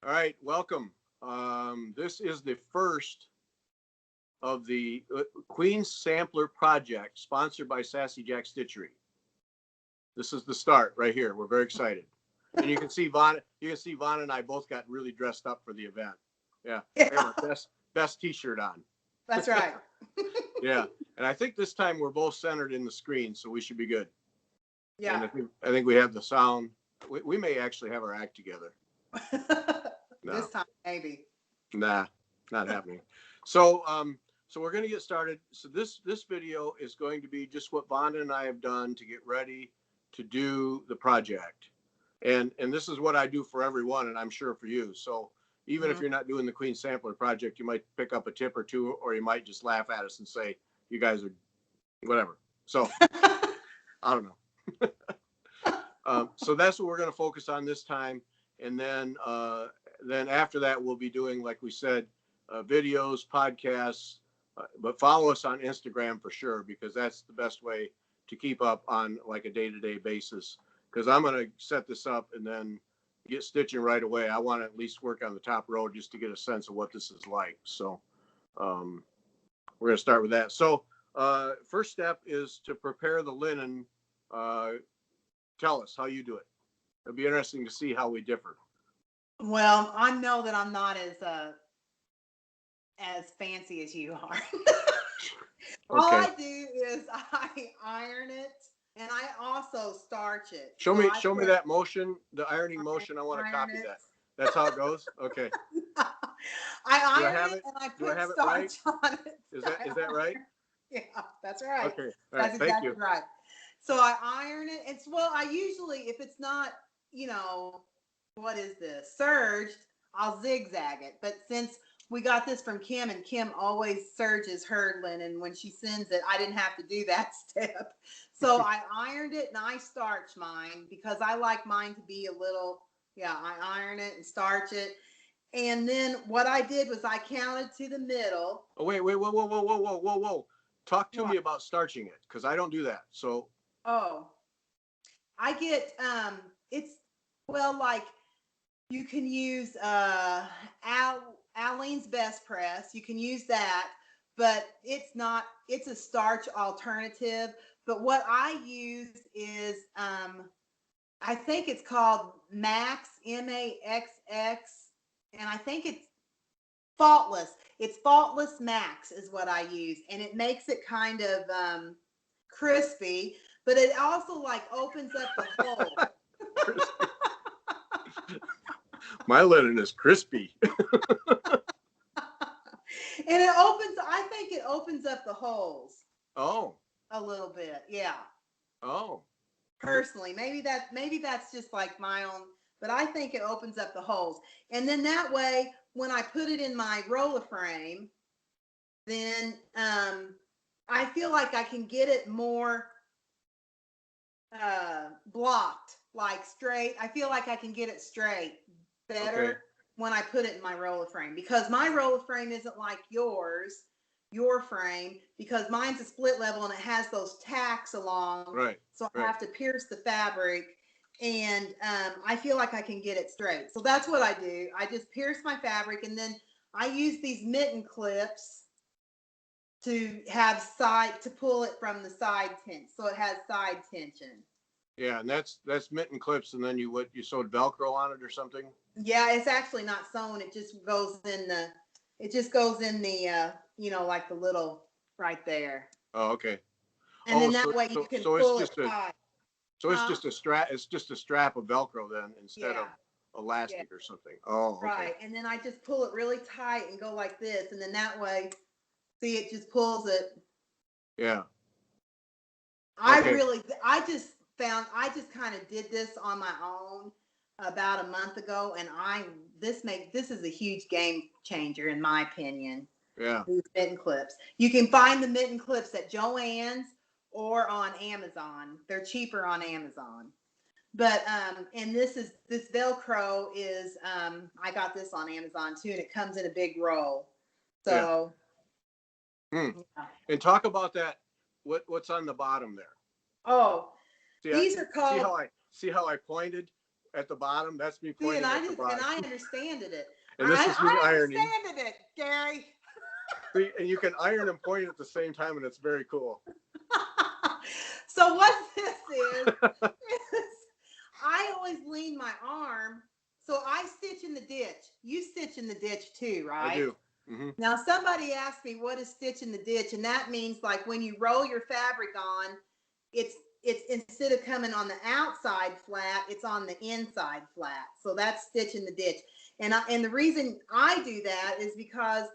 All right, welcome. This is the first of the Queen's Sampler Project, sponsored by Sassy Jacks Stitchery. This is the start right here. We're very excited, and you can see Vaughn. You can see Vaughn and I both got really dressed up for the event. Yeah. We have our best T-shirt on. That's right. Yeah, and I think this time we're both centered in the screen, so we should be good. Yeah. And I think we have the sound. We may actually have our act together. No. This time, maybe. Nah, not happening. So we're going to get started. So this video is going to be just what Vonda and I have done to get ready to do the project. And this is what I do for everyone, and I'm sure for you. So even if you're not doing the Queen Sampler Project, you might pick up a tip or two, or you might just laugh at us and say, you guys are whatever. So I don't know. So that's what we're going to focus on this time. And then after that, we'll be doing, like we said, videos, podcasts, but follow us on Instagram for sure, because that's the best way to keep up on like a day-to-day basis. Because I'm going to set this up and then get stitching right away. I want to at least work on the top row just to get a sense of what this is like. So we're going to start with that. So first step is to prepare the linen. Tell us how you do it. It'll be interesting to see how we differ. Well, I know that I'm not as fancy as you are. All I do is I iron it, and I also starch it. Show me that motion, the ironing motion. I want to copy that. That's how it goes. Okay. I iron it and I put starch on it. Is that right? Yeah, that's right. Okay. All right. That's exactly right. So I iron it. I usually, if it's not, what is this? Serged, I'll zigzag it. But since we got this from Kim, and Kim always serges her linen when she sends it, I didn't have to do that step. So I ironed it and I starch mine because I like mine to be a little, I iron it and starch it. And then what I did was I counted to the middle. Oh, wait, whoa. Talk to me about starching it, because I don't do that. So. Oh, I get, like you can use Aleene's Best Press. You can use that, but it's a starch alternative. But what I use is, I think it's called Max, MAXX, and I think it's Faultless. It's Faultless Max is what I use, and it makes it kind of crispy, but it also like opens up the hole. My linen is crispy. And I think it opens up the holes. Oh. A little bit, yeah. Oh. Personally, maybe that's just like my own, but I think it opens up the holes. And then that way, when I put it in my roller frame, then I feel like I can get it more blocked, like straight. I feel like I can get it straight better when I put it in my roller frame, because my roller frame isn't like your frame, because mine's a split level and it has those tacks along. Right. So I have to pierce the fabric, and I feel like I can get it straight. So that's what I do. I just pierce my fabric, and then I use these mitten clips to pull it from the side tension, so it has side tension. Yeah, and that's mitten clips, and then you sewed Velcro on it or something? Yeah, it's actually not sewn. It just goes in the like the little right there. Oh, okay. And then that way you can pull it tight. So it's just a strap. It's just a strap of Velcro then, instead of elastic or something. Oh, okay. Right. And then I just pull it really tight and go like this, and then that way, see, it just pulls it. Yeah. I just kind of did this on my own about a month ago, and this is a huge game changer in my opinion. Yeah. These mitten clips. You can find the mitten clips at Joann's or on Amazon. They're cheaper on Amazon. But and this Velcro is I got this on Amazon too, and it comes in a big roll. So yeah. And talk about that. What's on the bottom there? Oh, these are called. See how I pointed? at the bottom. That's me See, pointing and at the bottom. and I understanded it. And this is me I ironing. understanded it, Gary. See, and you can iron and point at the same time, and it's very cool. So what this is I always lean my arm. So I stitch in the ditch. You stitch in the ditch too, right? I do. Mm-hmm. Now somebody asked me what is stitch in the ditch, and that means like when you roll your fabric on, it's instead of coming on the outside flat, it's on the inside flat. So that's stitch in the ditch. And the reason I do that is because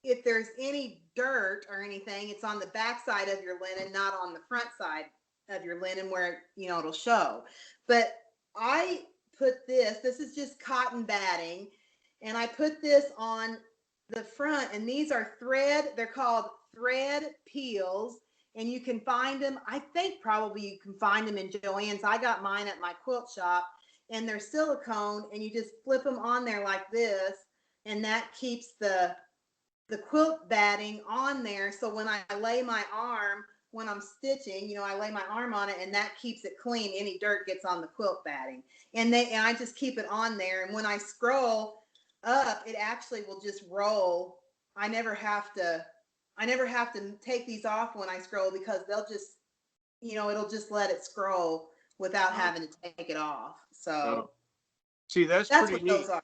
if there's any dirt or anything, it's on the back side of your linen, not on the front side of your linen where, it'll show. But I put this is just cotton batting, and I put this on the front, and these are they're called thread peels, and you can find them. I think probably you can find them in Joann's. I got mine at my quilt shop, and they're silicone, and you just flip them on there like this, and that keeps the quilt batting on there. So when I lay my arm, when I'm stitching, I lay my arm on it, and that keeps it clean. Any dirt gets on the quilt batting, and I just keep it on there. And when I scroll up, it actually will just roll. I never have to take these off when I scroll, because they'll just, it'll just let it scroll without having to take it off. So see, that's pretty what neat. those are.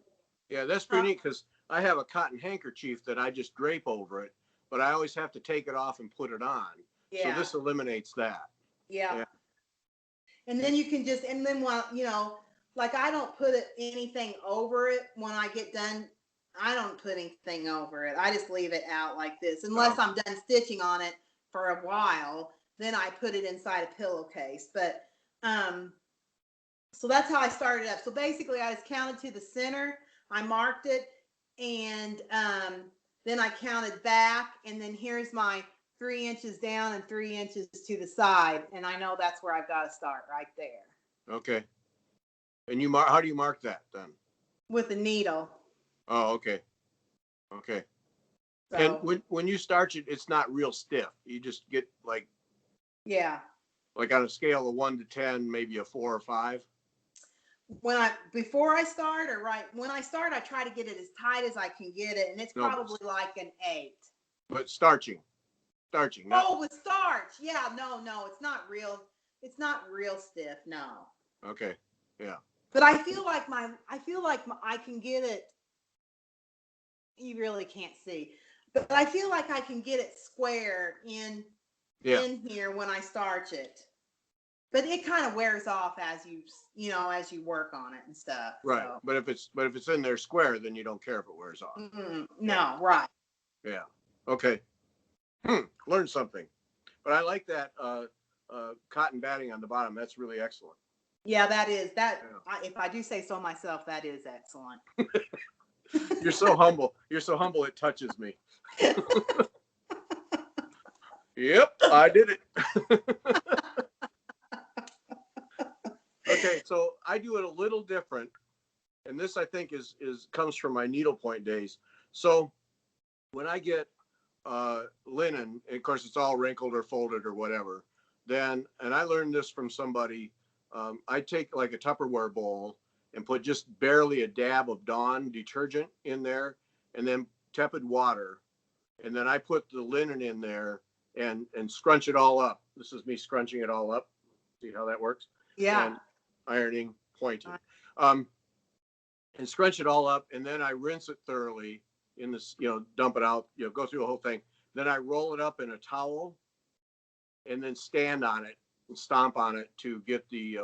Yeah, that's pretty neat, because I have a cotton handkerchief that I just drape over it, but I always have to take it off and put it on. Yeah. So this eliminates that. Yeah. And then you can just, and then like I don't put anything over it when I get done. I don't put anything over it. I just leave it out like this, unless I'm done stitching on it for a while. Then I put it inside a pillowcase. But so that's how I started up. So basically, I just counted to the center. I marked it, and then I counted back, and then here's my 3 inches down and 3 inches to the side, and I know that's where I've got to start, right there. Okay. And how do you mark that then? With a needle. Oh, okay. Okay. So, and when you starch it, it's not real stiff. You just get like on a scale of 1 to 10, maybe a 4 or 5. Before I start, or right when I start, I try to get it as tight as I can get it, and it's probably like an 8. But starching. With starch. Yeah, no, it's not real. It's not real stiff. No. Okay. Yeah. But I feel like I can get it. You really can't see, but I feel like I can get it square in here when I starch it. But it kind of wears off as you work on it and stuff. Right. So. But if it's in there square, then you don't care if it wears off. Mm-hmm. No. Right. Yeah. Okay. Learned something. But I like that cotton batting on the bottom. That's really excellent. Yeah, that is that. Yeah. If I do say so myself, that is excellent. You're so humble. You're so humble. It touches me. Yep, I did it. Okay, so I do it a little different, and this I think comes from my needlepoint days. So when I get linen, and of course it's all wrinkled or folded or whatever, and I learned this from somebody. I take like a Tupperware bowl and put just barely a dab of Dawn detergent in there, and then tepid water, and then I put the linen in there and scrunch it all up. This is me scrunching it all up. See how that works? Yeah. And ironing, pointing, and scrunch it all up, and then I rinse it thoroughly in this, dump it out, go through the whole thing. Then I roll it up in a towel, and then stand on it and stomp on it to get the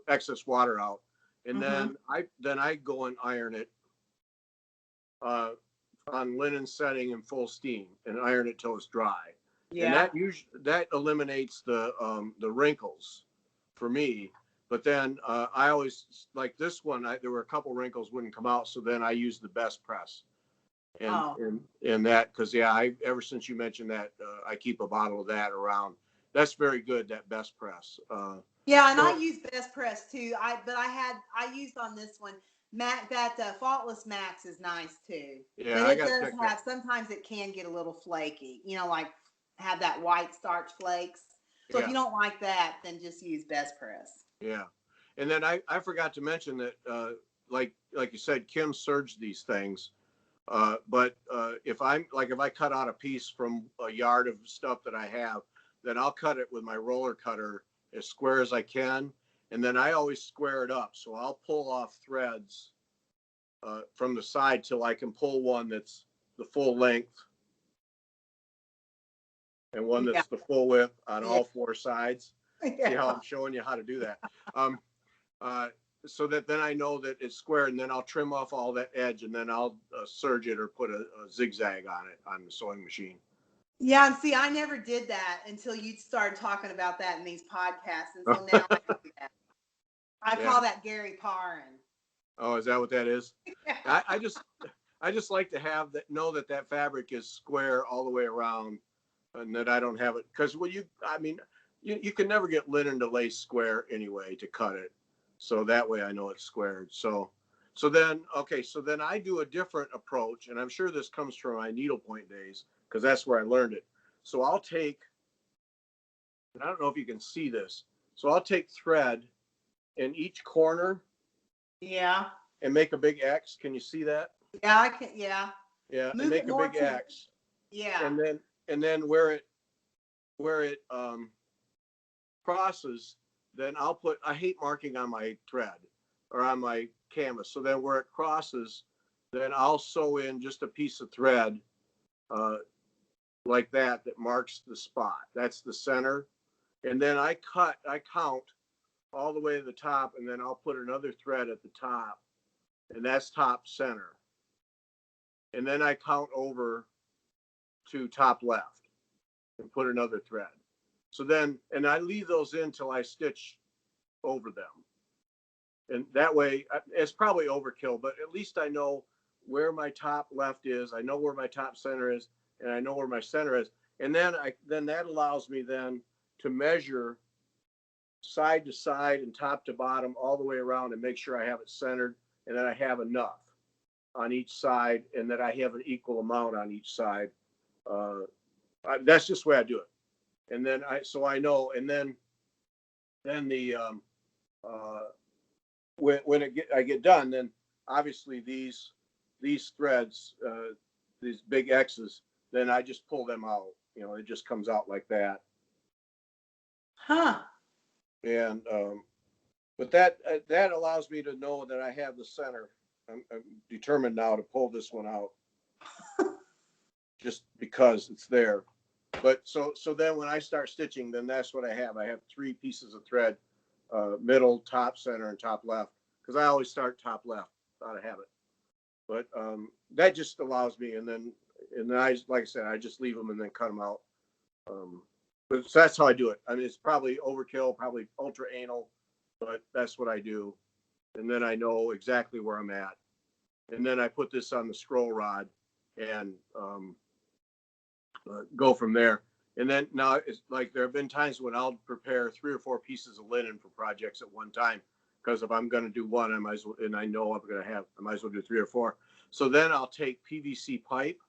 excess water out. And then I go and iron it on linen setting and full steam, and iron it till it's dry. Yeah. And that eliminates the wrinkles for me. But then I always, like this one, there were a couple wrinkles wouldn't come out, so then I used the best press. And that, because ever since you mentioned that, I keep a bottle of that around. That's very good, that best press. I use best press too. I used on this one Faultless Max is nice too. Yeah, but it does have sometimes it can get a little flaky. Like have that white starch flakes. So if you don't like that, then just use best press. Yeah. And then I forgot to mention that, like you said, Kim serged these things. But if I cut out a piece from a yard of stuff that I have, then I'll cut it with my roller cutter as square as I can. And then I always square it up. So I'll pull off threads from the side till I can pull one that's the full length and one Yeah. that's the full width on Yeah. all four sides. Yeah. See how I'm showing you how to do that. So that then I know that it's square, and then I'll trim off all that edge, and then I'll serge it or put a zigzag on it on the sewing machine. Yeah, and see, I never did that until you started talking about that in these podcasts, and so now I do that. I call that Gary Parrin. Oh, is that what that is? Yeah. I just like to have that, know that that fabric is square all the way around, and that I don't have it, because you can never get linen to lay square anyway to cut it. So that way I know it's squared. So then I do a different approach, and I'm sure this comes from my needlepoint days because that's where I learned it. So I'll take, and I don't know if you can see this. So I'll take thread in each corner. Yeah. And make a big X. Can you see that? Yeah, I can. Yeah. Yeah, Move and make a big X. Yeah. And then where it crosses, then I hate marking on my thread or on my canvas. So then where it crosses, then I'll sew in just a piece of thread like that marks the spot. That's the center. And then I count all the way to the top, and then I'll put another thread at the top, and that's top center. And then I count over to top left and put another thread. So then, and I leave those in till I stitch over them. And that way, it's probably overkill, but at least I know where my top left is. I know where my top center is, and I know where my center is. And then that allows me then to measure side to side and top to bottom all the way around and make sure I have it centered and that I have enough on each side and that I have an equal amount on each side. That's just the way I do it. And then I know, and then the when I get done, then obviously these threads, these big X's, then I just pull them out. It just comes out like that. Huh. And but that allows me to know that I have the center. I'm determined now to pull this one out just because it's there. But so then when I start stitching, then that's what I have. I have 3 pieces of thread, middle, top, center, and top left, because I always start top left out of habit. But that just allows me, and then I, like I said, I just leave them and then cut them out. But so that's how I do it. I mean, it's probably overkill, probably ultra anal, but that's what I do. And then I know exactly where I'm at. And then I put this on the scroll rod and go from there. And then now it's like there have been times when I'll prepare 3 or 4 pieces of linen for projects at one time, because if I'm going to do one, I might as well, and I know I might as well do 3 or 4. So then I'll take PVC pipe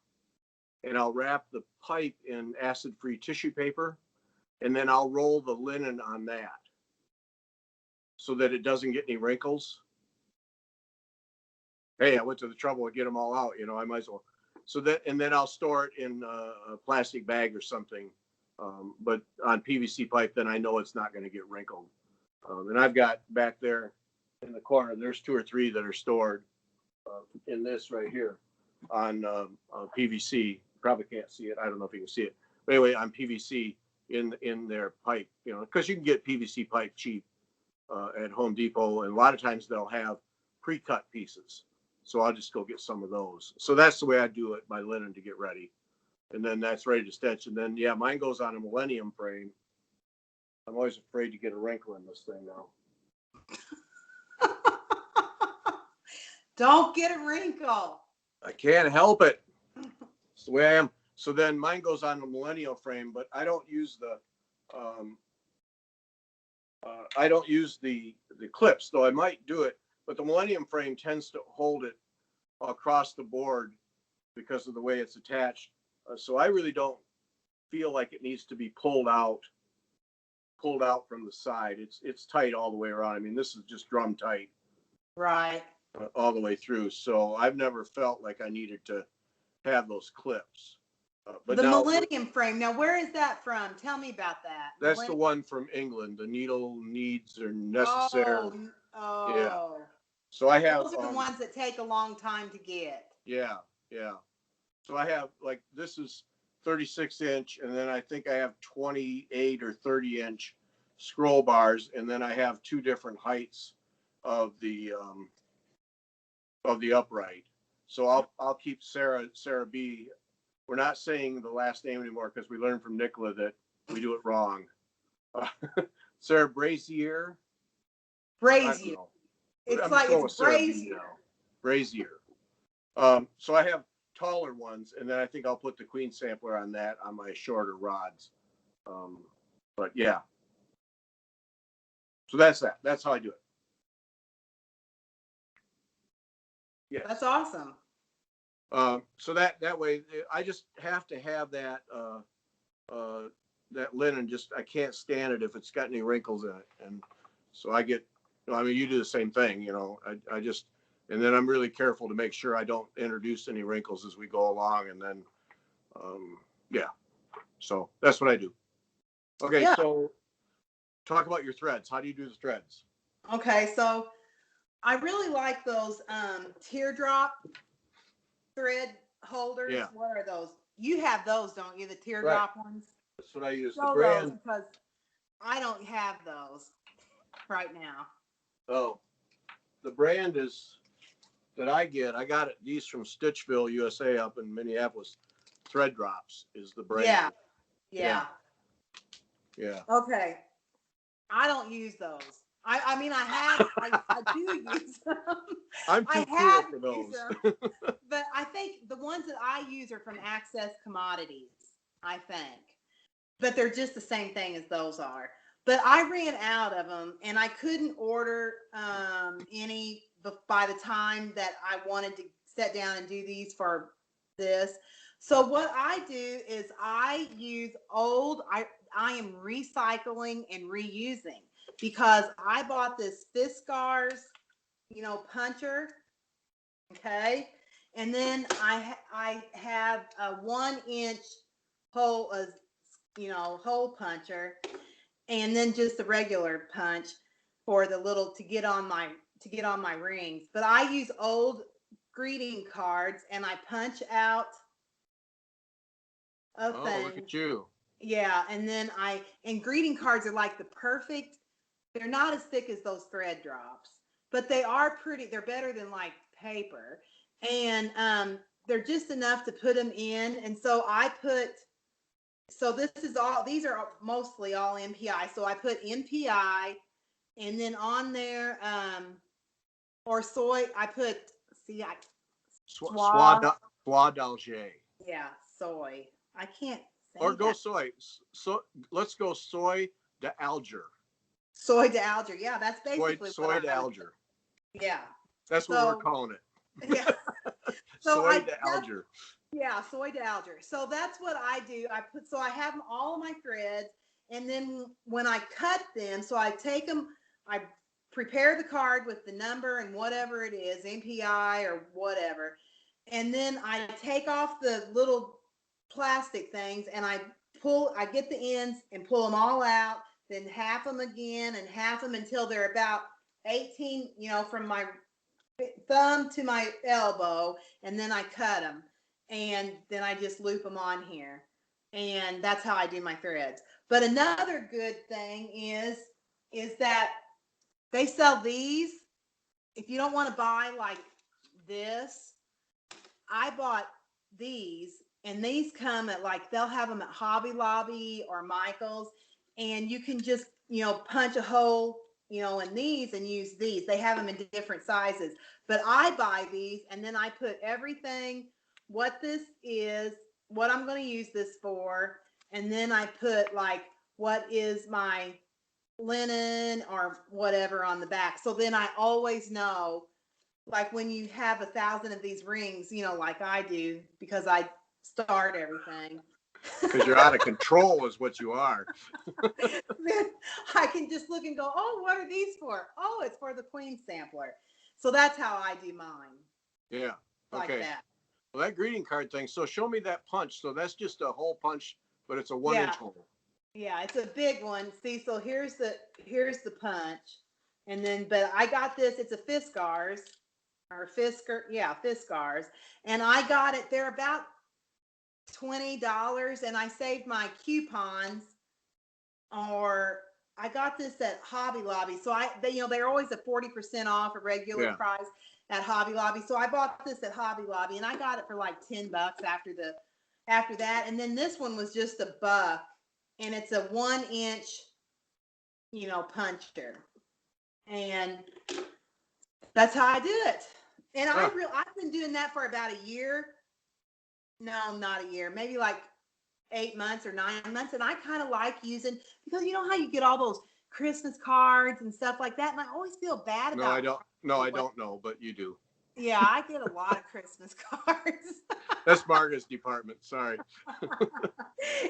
and I'll wrap the pipe in acid-free tissue paper, and then I'll roll the linen on that so that it doesn't get any wrinkles. Hey, I went to the trouble to get them all out, I might as well. So that, and then I'll store it in a plastic bag or something. But on PVC pipe, then I know it's not going to get wrinkled. And I've got back there in the corner, there's 2 or 3 that are stored in this right here on PVC. Probably can't see it. I don't know if you can see it. But anyway, on PVC in their pipe, because you can get PVC pipe cheap at Home Depot. And a lot of times they'll have pre-cut pieces. So I'll just go get some of those. So that's the way I do it, my linen to get ready. And then that's ready to stitch. And then, yeah, mine goes on a Millennium frame. I'm always afraid to get a wrinkle in this thing now. Don't get a wrinkle. I can't help it. It's the way I am. So then mine goes on the Millennium frame, but I don't use the clips, though I might do it. But the Millennium frame tends to hold it across the board because of the way it's attached. So I really don't feel like it needs to be pulled out pulled out from the side. It's tight all the way around. I mean, this is just drum tight Right. all the way through. So I've never felt like I needed to have those clips. But the now Millennium frame. Now, where is that from? Tell me about that. that's the one from England. The needle needs are necessary. Oh. Yeah. So I have Those are the ones that take a long time to get. Yeah, yeah. So I have like this is 36 inch, and then I think I have 28 or 30-inch scroll bars, and then I have two different heights of the upright. So I'll keep Sarah B. We're not saying the last name anymore because we learned from Nicola that we do it wrong. Sarah Brazier. Brazier. It's I'm like going it's with Sarah B brazier. now. Brazier. So I have taller ones, and then I think I'll put the Queen sampler on that on my shorter rods. But yeah. So that's that. That's how I do it. Yeah. That's awesome. So that way, I just have to have that that linen. Just I can't stand it if it's got any wrinkles in it, and so I get. I mean, you do the same thing, you know. I just, and then I'm really careful to make sure I don't introduce any wrinkles as we go along, and then, yeah. So that's what I do. Okay, Yeah. so talk about your threads. How do you do the threads? Okay, so I really like those teardrop thread holders. Yeah. What are those? You have those, don't you? The teardrop ones? That's what I use. Show The brand. those because I don't have those right now. Oh, the brand is that I get. I got these from Stitchville, USA, up in Minneapolis. Thread Drops is the brand. Yeah. Yeah. Okay. I don't use those. I mean, I do use them. I'm too cool for those. But I think the ones that I use are from Access Commodities, I think. But they're just the same thing as those are. But I ran out of them, and I couldn't order any by the time that I wanted to sit down and do these for this. So what I do is I use old, I am recycling and reusing because I bought this Fiskars, puncher, okay? And then I have a 1-inch hole, hole puncher, and then just a regular punch for the little to get on my rings. But I use old greeting cards and I punch out a thing. Look at you. Yeah, and then and greeting cards are like the perfect. They're not as thick as those thread drops, but they are pretty. They're better than like paper, and they're just enough to put them in. And so So these are mostly all MPI. So I put MPI, and then on there, or soy, I put, Soie d'Alger. Yeah, soy. I can't say Or go that. soy. So let's go soy d'Alger. Soy d'Alger. Yeah, that's basically soy d'Alger. Yeah. That's what we're calling it. Yeah. So soy d'Alger. Yeah, soy d'Alger. So that's what I do. I have all of my threads, and then when I cut them, so I take them, I prepare the card with the number and whatever it is, MPI or whatever, and then I take off the little plastic things and I get the ends and pull them all out, then half them again and half them until they're about 18, from my thumb to my elbow, and then I cut them, and then I just loop them on here, and that's how I do my threads. But another good thing is that they sell these. If you don't want to buy like this, I bought these, and these come at they'll have them at Hobby Lobby or Michael's, and you can just punch a hole in these and use these. They have them in different sizes, but I buy these, and then I put everything, what this is, what I'm going to use this for, and then I put what is my linen or whatever on the back. So then I always know, when you have 1,000 of these rings, like I do, because I start everything. Because you're out of control is what you are. Then I can just look and go, oh, what are these for? Oh, it's for the Queen sampler. So that's how I do mine. Yeah. Like Okay. that. Well, that greeting card thing. So show me that punch. So that's just a hole punch, but it's a 1 Yeah. inch hole. Yeah, it's a big one. See, so here's the punch. And then, but I got this, it's a Fiskars or Fisker, yeah, Fiskars. And I got it, they're about $20 and I saved my coupons, or I got this at Hobby Lobby. So they're always a 40% off a regular price at Hobby Lobby. So I bought this at Hobby Lobby and I got it for like $10 after that. And then this one was just $1. And it's a 1 inch, puncher. And that's how I do it. And I've been doing that for about a year. No, not a year, maybe like 8 months or 9 months. And I kind of like using, because you know how you get all those Christmas cards and stuff like that. And I always feel bad about it. I don't know, but you do. Yeah, I get a lot of Christmas cards. That's Margaret's department. Sorry.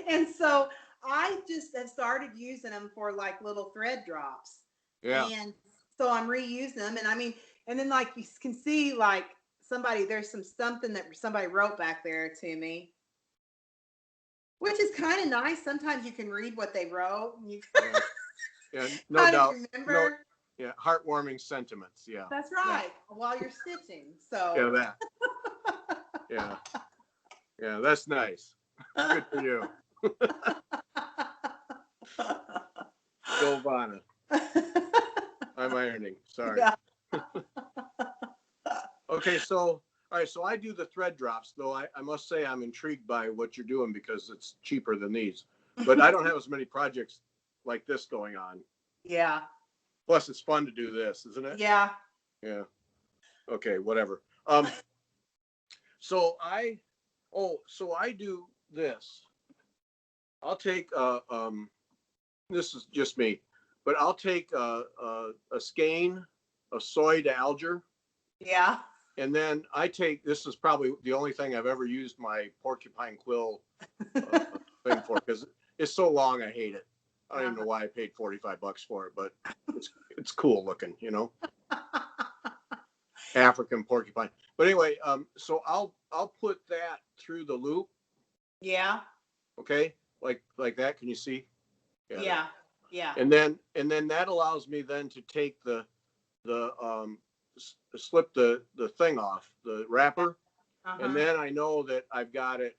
And so I just have started using them for like little thread drops. Yeah. And so I'm reusing them. And I mean, and then like you can see like there's something that somebody wrote back there to me, which is kind of nice. Sometimes you can read what they wrote. And you yeah, no doubt. Remember? No, yeah, heartwarming sentiments. Yeah. That's right. Yeah. While you're stitching. So. Yeah, that. Yeah. Yeah, that's nice. Good for you. Go Vanna. I'm ironing. Sorry. Yeah. Okay, so all right, so I do the thread drops, though I must say I'm intrigued by what you're doing because it's cheaper than these. But I don't have as many projects like this going on. Yeah. Plus, it's fun to do this, isn't it? Yeah. Yeah. Okay, whatever. So I do this. I'll take this is just me, but I'll take a skein of soy to alger. Yeah. And then this is probably the only thing I've ever used my porcupine quill thing for, because it's so long I hate it. I don't even know why I paid $45 for it, but it's cool looking, African porcupine. But anyway, so I'll put that through the loop. Yeah. Okay, like that. Can you see? Yeah. Yeah. And then that allows me then to take the slip the thing off the wrapper, and then I know that I've got it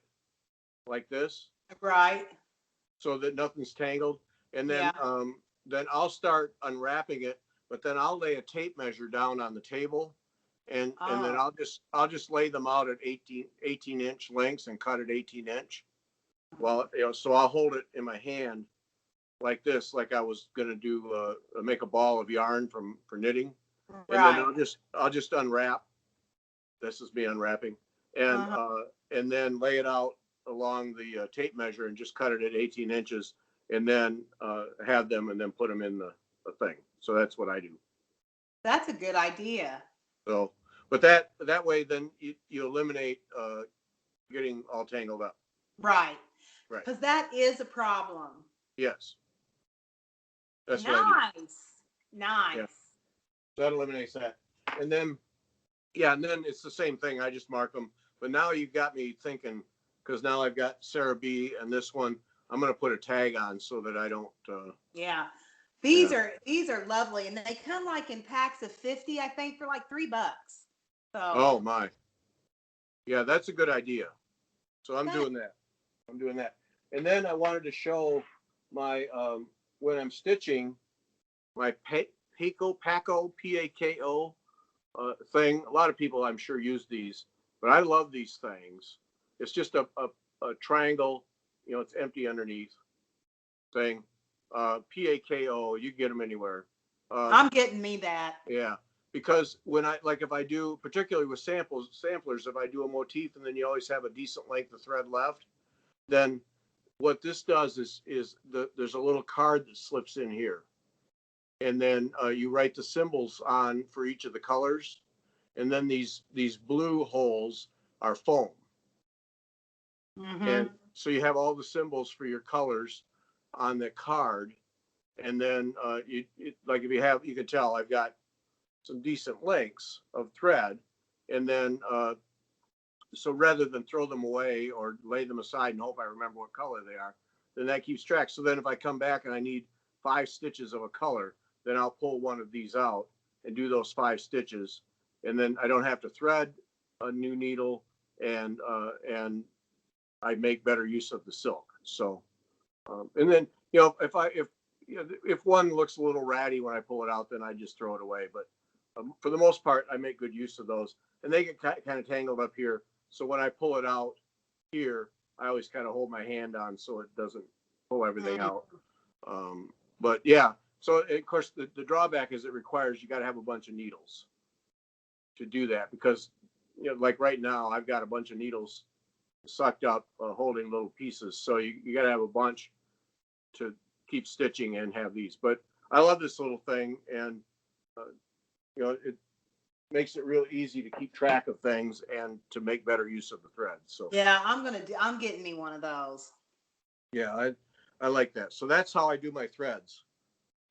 like this, right, so that nothing's tangled. And then then I'll start unwrapping it, but then I'll lay a tape measure down on the table, and then I'll just lay them out at 18 inch lengths and cut at 18 inch. Well, so I'll hold it in my hand like this, like I was gonna do make a ball of yarn for knitting. And then I'll just unwrap. This is me unwrapping, and then lay it out along the tape measure and just cut it at 18 inches, and then have them and then put them in the thing. So that's what I do. That's a good idea. So, but that way then you eliminate getting all tangled up. Right. Right. Because that is a problem. Yes. That's nice. What I do. Nice. Yeah. That eliminates that. And then, and then it's the same thing. I just mark them. But now you've got me thinking, because now I've got Sarah B and this one, I'm going to put a tag on so that I don't. Yeah. These are lovely. And they come like in packs of 50, I think, for like $3. So. Oh, my. Yeah, that's a good idea. So I'm doing that. And then I wanted to show my, when I'm stitching, my Pako, P-A-K-O thing. A lot of people, I'm sure, use these, but I love these things. It's just a triangle, it's empty underneath thing. P-A-K-O, you get them anywhere. I'm getting me that. Yeah, because when if I do, particularly with samplers, if I do a motif and then you always have a decent length of thread left, then what this does is there's a little card that slips in here. And then you write the symbols on for each of the colors. And then these blue holes are foam. Mm-hmm. And so you have all the symbols for your colors on the card. And then like if you have, you can tell I've got some decent lengths of thread. And then, so rather than throw them away or lay them aside and hope I remember what color they are, then that keeps track. So then if I come back and I need 5 stitches of a color, then I'll pull one of these out and do those 5 stitches. And then I don't have to thread a new needle, and I make better use of the silk. So, and then, if one looks a little ratty when I pull it out, then I just throw it away. But for the most part, I make good use of those, and they get kind of tangled up here. So when I pull it out here, I always kind of hold my hand on so it doesn't pull everything out. But yeah, so of course the drawback is it requires you got to have a bunch of needles to do that, because like right now I've got a bunch of needles sucked up holding little pieces. So you got to have a bunch to keep stitching and have these. But I love this little thing, and it makes it real easy to keep track of things and to make better use of the thread. So yeah, I'm getting me one of those. Yeah, I like that. So that's how I do my threads,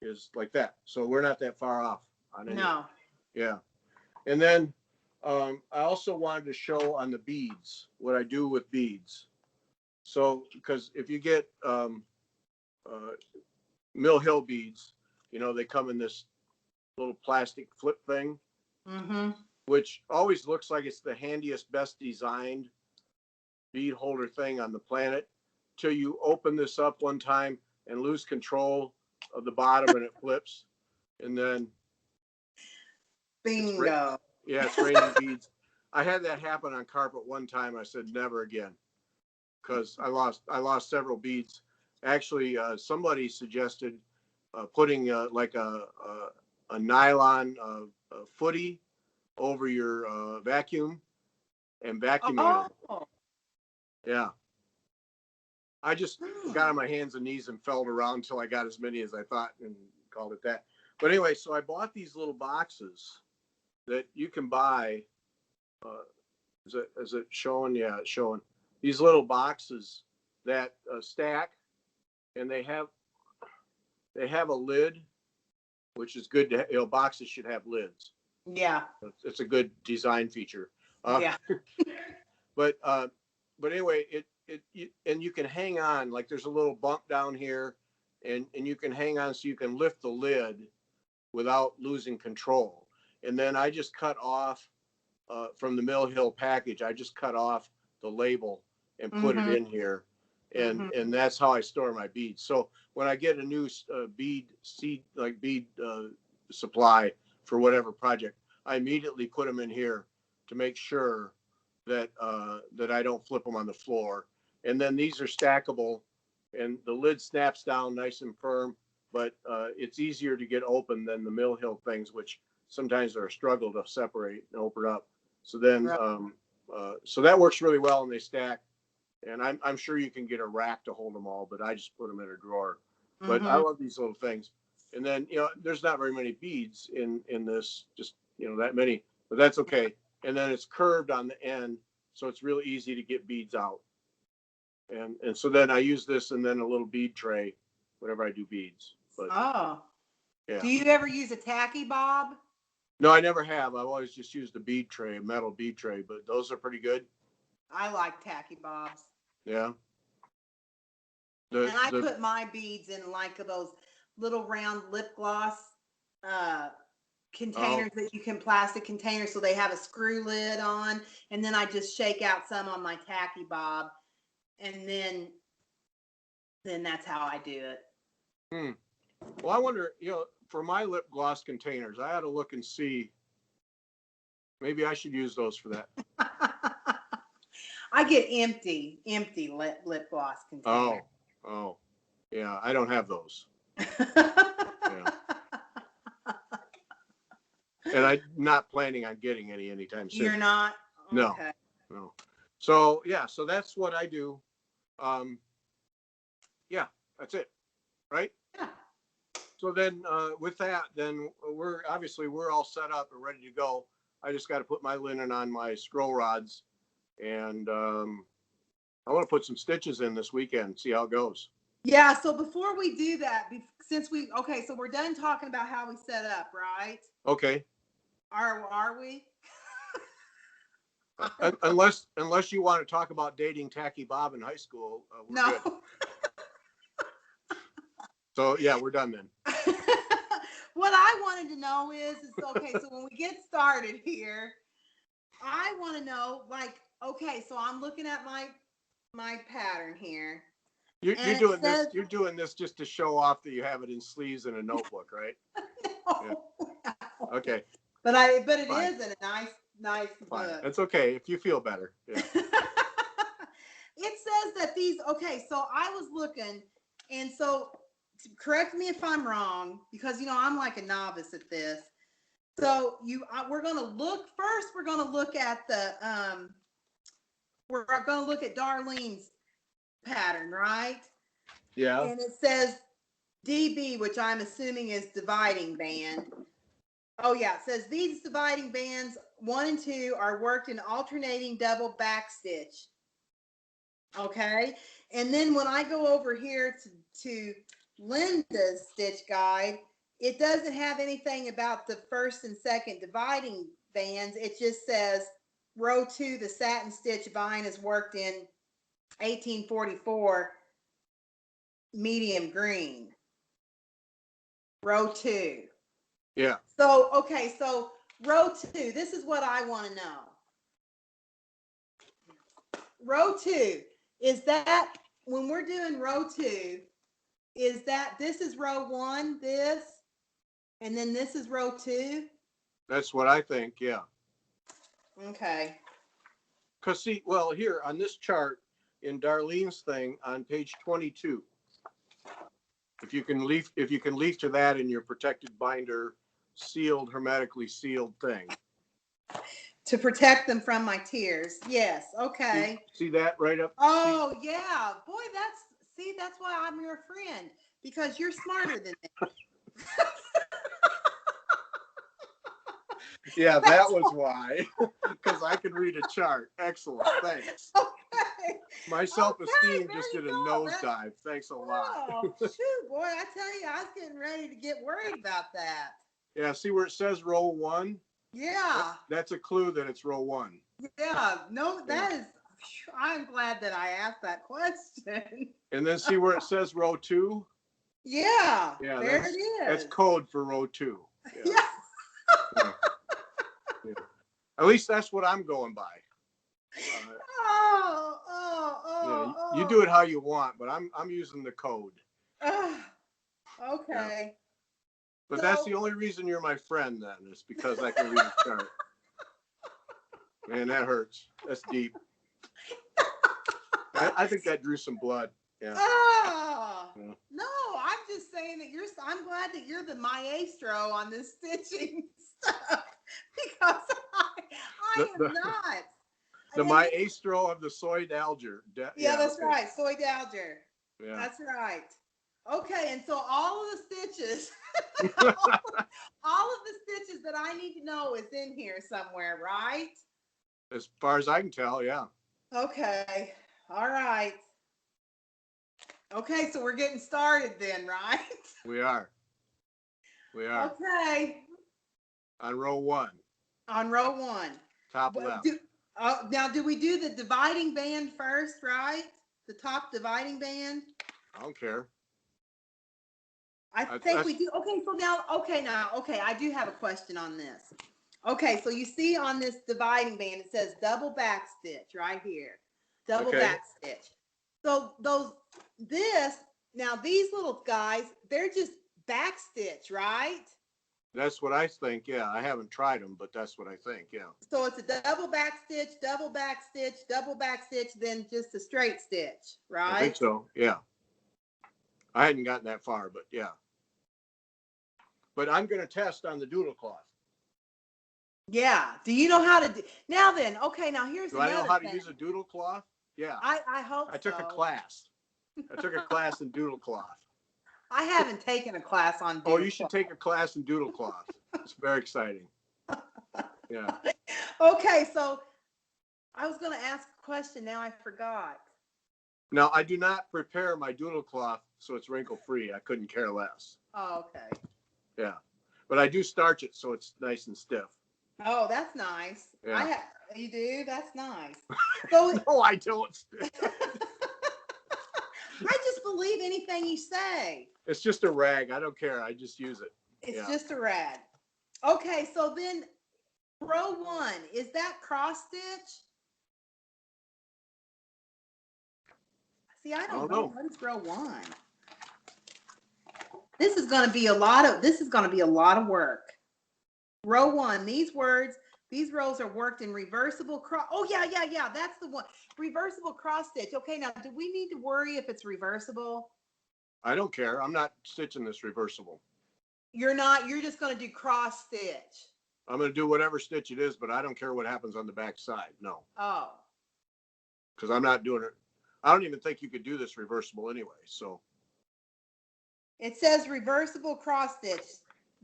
is like that. So we're not that far off on any. No. Yeah. And then I also wanted to show on the beads what I do with beads. So because if you get Mill Hill beads, they come in this little plastic flip thing, which always looks like it's the handiest, best designed bead holder thing on the planet, till you open this up one time and lose control of the bottom and it flips, and then bingo. It's raining beads. I had that happen on carpet one time. I said never again, because I lost several beads. Actually, somebody suggested putting like a nylon footy over your vacuum and vacuuming it. Yeah. I just got on my hands and knees and felt around until I got as many as I thought and called it that. But anyway, so I bought these little boxes that you can buy. Is it showing? Yeah, it's showing. These little boxes that stack, and they have a lid, which is good to, boxes should have lids. Yeah. It's a good design feature. Yeah. But anyway, and you can hang on, like there's a little bump down here, and you can hang on so you can lift the lid without losing control. And then I just cut off from the Mill Hill package, I just cut off the label and put it in here. And that's how I store my beads. So when I get a new bead supply for whatever project, I immediately put them in here to make sure that I don't flip them on the floor. And then these are stackable, and the lid snaps down nice and firm, but it's easier to get open than the Mill Hill things, which sometimes are a struggle to separate and open up. So then, so that works really well, and they stack. And I'm sure you can get a rack to hold them all, but I just put them in a drawer. But I love these little things. And then, there's not very many beads in this, just, that many, but that's okay. And then it's curved on the end, so it's really easy to get beads out. And so then I use this, and then a little bead tray whenever I do beads. But yeah. Do you ever use a tacky bob? No, I never have. I've always just used a bead tray, a metal bead tray, but those are pretty good. I like tacky bobs. Yeah. And I put my beads in like those little round lip gloss containers that you can, plastic containers, so they have a screw lid on, and then I just shake out some on my tacky bob, and then that's how I do it. Well, I wonder, for my lip gloss containers, I ought to look and see. Maybe I should use those for that. I get empty lip gloss containers. Oh, yeah, I don't have those. Yeah. And I'm not planning on getting any anytime soon. You're not? Okay. No. So yeah, so that's what I do. Yeah, that's it, right? Yeah. So then with that, then we're all set up and ready to go. I just got to put my linen on my scroll rods, and I want to put some stitches in this weekend, see how it goes. Yeah, so before we do that, so we're done talking about how we set up, right? Okay. Are we? Unless you want to talk about dating Tacky Bob in high school, we're No. good. So yeah, we're done then. What I wanted to know is okay, so when we get started here, I want to know, like, okay, so I'm looking at my pattern here. You're doing this just to show off that you have it in sleeves in a notebook, right? No, yeah. Okay. But it Fine. is in a nice Fine. book. That's okay if you feel better. Yeah. It says that okay, so I was looking, and so correct me if I'm wrong, because I'm like a novice at this. So we're gonna look at we're gonna look at Darlene's pattern, right? Yeah. And it says DB, which I'm assuming is dividing band. Oh yeah, it says these dividing bands 1 and 2 are worked in alternating double back stitch. Okay, and then when I go over here to Linda's stitch guide, it doesn't have anything about the first and second dividing bands. It just says row 2, the satin stitch vine is worked in 1844 medium green. Row 2. Yeah. So, okay, so row 2, this is what I want to know. Row 2, is that when we're doing row 2, is that this is row 1, this, and then this is row 2? That's what I think, yeah. Okay. Because see, well, here on this chart in Darlene's thing on page 22, if you can leaf to that in your protected binder, sealed, hermetically sealed thing. To protect them from my tears. Yes. Okay. See that right up? Oh, yeah. Boy, that's why I'm your friend, because you're smarter than me. Yeah, that was why. Because I can read a chart. Excellent. Thanks. Okay. My self-esteem Okay, just did a go. nosedive. Thanks a lot. Oh, shoot, boy, I tell you, I was getting ready to get worried about that. Yeah, see where it says row 1? Yeah. That's a clue that it's row 1. Yeah. No, that is, I'm glad that I asked that question. And then see where it says row 2? Yeah. Yeah, there it is. That's code for row 2. Yeah. Yeah. Yeah. At least that's what I'm going by. Yeah, you do it how you want, but I'm using the code. Okay. Yeah. But that's the only reason you're my friend then, is because I can read a chart. Man, that hurts. That's deep. I think that drew some blood. Yeah. Yeah. No, I'm just saying that I'm glad that you're the maestro on this stitching stuff, because I am not. The maestro of the soy dalger. Yeah, that's right. Soy dalger. Yeah. That's right. Okay, and so all of the stitches, all of the stitches that I need to know is in here somewhere, right? As far as I can tell, yeah. Okay. All right. Okay, so we're getting started then, right? We are. Okay. On row 1. On row 1. Top left. Now, do we do the dividing band first, right? The top dividing band? I don't care. I think we do. Okay, so now, I do have a question on this. Okay, so you see on this dividing band, it says double back stitch right here. Double back stitch. So these little guys, they're just back stitch, right? That's what I think, yeah. I haven't tried them, but that's what I think, yeah. So it's a double back stitch, double back stitch, double back stitch, then just a straight stitch, right? I think so, yeah. I hadn't gotten that far, but yeah. But I'm going to test on the doodle cloth. Yeah. Do you know how to do? Now then, okay, now here's another thing. Do I know how to use a doodle cloth? Yeah. I hope so. I took a class. I took a class in doodle cloth. I haven't taken a class on doodle Oh, you should take a class in doodle cloth. It's very exciting. Yeah. Okay, so I was going to ask a question. Now I forgot. Now, I do not prepare my doodle cloth so it's wrinkle free. I couldn't care less. Oh, okay. Yeah. But I do starch it so it's nice and stiff. Oh, that's nice. Yeah. You do? That's nice. So No, I don't. I just believe anything you say. It's just a rag. I don't care. I just use it. It's just a rag. Okay, so then row 1, is that cross stitch? See, I don't know. What is row 1? This is going to be a lot of work. Row 1, these rows are worked in reversible cross. Oh, yeah. That's the one. Reversible cross stitch. Okay, now, do we need to worry if it's reversible? I don't care. I'm not stitching this reversible. You're not. You're just going to do cross stitch. I'm going to do whatever stitch it is, but I don't care what happens on the back side. No. Oh. Because I'm not doing it. I don't even think you could do this reversible anyway. So. It says reversible cross stitch,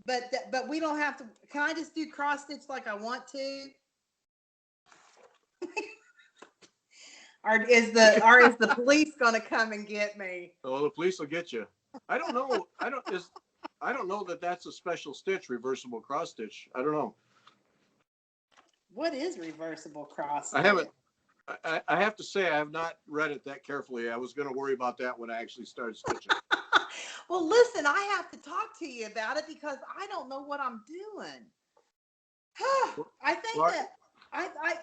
but we don't have to. Can I just do cross stitch like I want to? Or is the police gonna come and get me? Oh, the police will get you. I don't know. I don't know that that's a special stitch, reversible cross stitch. I don't know. What is reversible cross stitch? I haven't. I have to say I have not read it that carefully. I was going to worry about that when I actually started stitching. Well, listen, I have to talk to you about it because I don't know what I'm doing. I think that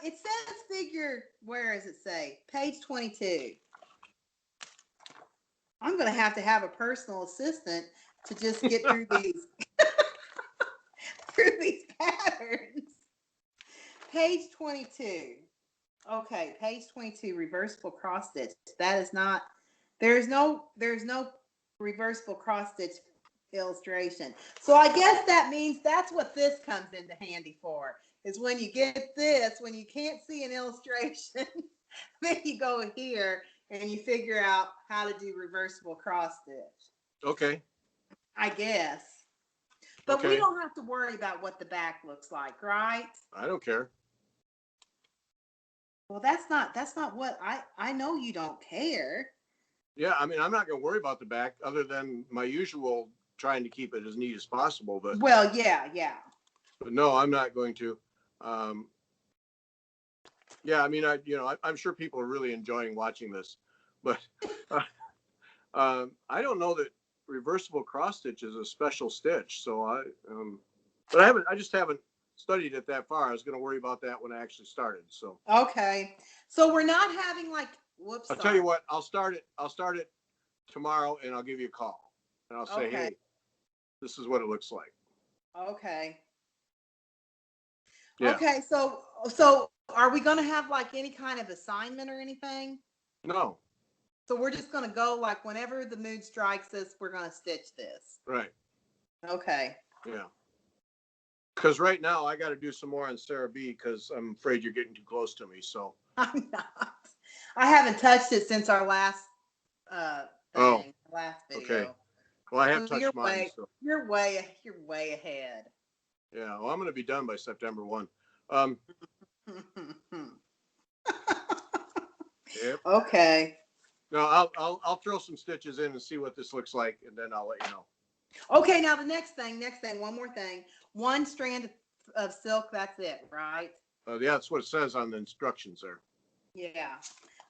it says figure, where does it say? Page 22. I'm going to have a personal assistant to just get through these through these patterns. Page 22. Okay, page 22, reversible cross stitch. That is not, there's no reversible cross stitch illustration. So I guess that means that's what this comes into handy for, is when you get this, when you can't see an illustration, then you go here and you figure out how to do reversible cross stitch. Okay. I guess. But okay. We don't have to worry about what the back looks like, right? I don't care. Well, that's not what I know you don't care. Yeah, I mean, I'm not going to worry about the back other than my usual trying to keep it as neat as possible. But well, yeah. But no, I'm not going to. Yeah, I mean, I'm sure people are really enjoying watching this, but I don't know that reversible cross stitch is a special stitch. So I just haven't studied it that far. I was going to worry about that when I actually started. So okay, so we're not having like whoops. I'll tell you what. I'll start it tomorrow, and I'll give you a call, and I'll say, hey, this is what it looks like. Okay. Yeah. Okay. So are we going to have like any kind of assignment or anything? No. So we're just going to go like whenever the mood strikes us, we're going to stitch this. Right. Okay. Yeah. Because right now I got to do some more on Sarah B because I'm afraid you're getting too close to me. So I'm not. I haven't touched it since our last last video. Okay. Well, I have touched mine. So. You're way ahead. Yeah. Well, I'm going to be done by September 1. Yep. Okay. No, I'll throw some stitches in and see what this looks like, and then I'll let you know. Okay, now the next thing, one more thing. One strand of silk, that's it, right? Yeah, that's what it says on the instructions there. Yeah.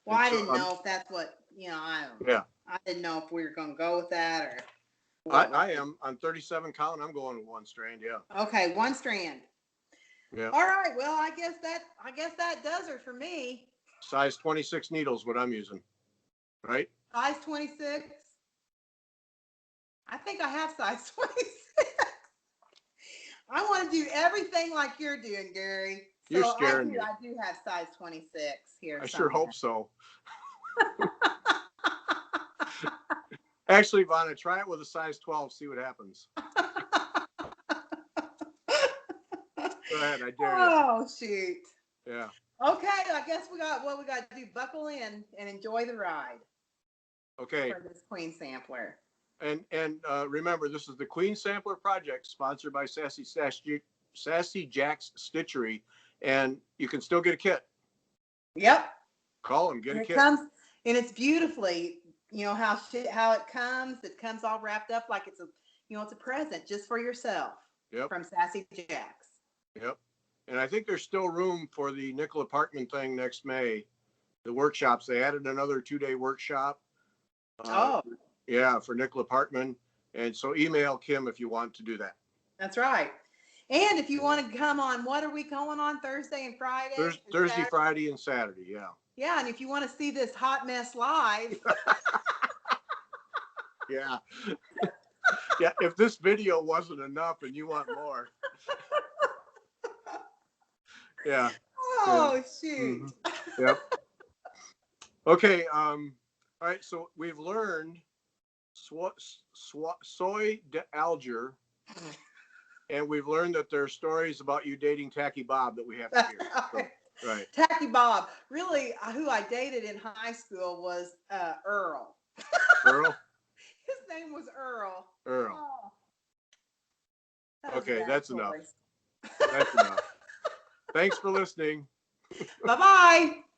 Well, I didn't know if that's what, I don't know. Yeah. I didn't know if we were going to go with that or. I am on 37 count. I'm going with one strand. Yeah. Okay, one strand. Yeah. All right. Well, I guess that does it for me. Size 26 needles, what I'm using. Right? Size 26. I think I have size 26. I want to do everything like you're doing, Gary. So you're scaring me. I do have size 26 here. I sure hope so. Actually, Vonna, try it with a size 12. See what happens. Go ahead. I dare you. Oh, shoot. Yeah. Okay. I guess we got to do. Buckle in and enjoy the ride. Okay. For this Queen Sampler. And remember, this is the Queen Sampler Project, sponsored by Sassy Jacks Stitchery, and you can still get a kit. Yep. Call them, get a kit. And it's beautifully, how it comes. It comes all wrapped up like it's it's a present just for yourself. Yep. From Sassy Jacks. Yep. And I think there's still room for the nickel apartment thing next May. The workshops, they added another 2-day workshop. Yeah, for nickel apartment. And so email Kim if you want to do that. That's right. And if you want to come on, what are we going on Thursday and Friday? Thursday, Friday, and Saturday. Yeah. Yeah. And if you want to see this hot mess live. Yeah. Yeah. If this video wasn't enough and you want more. Yeah. Oh, yeah. shoot. Mm-hmm. Yep. Okay. All right. So we've learned soy de alger. And we've learned that there are stories about you dating Tacky Bob that we have to hear. So, right. Tacky Bob. Really, who I dated in high school was Earl. Earl? His name was Earl. Earl. Oh. Okay, that's enough. That's enough. Thanks for listening. Bye-bye.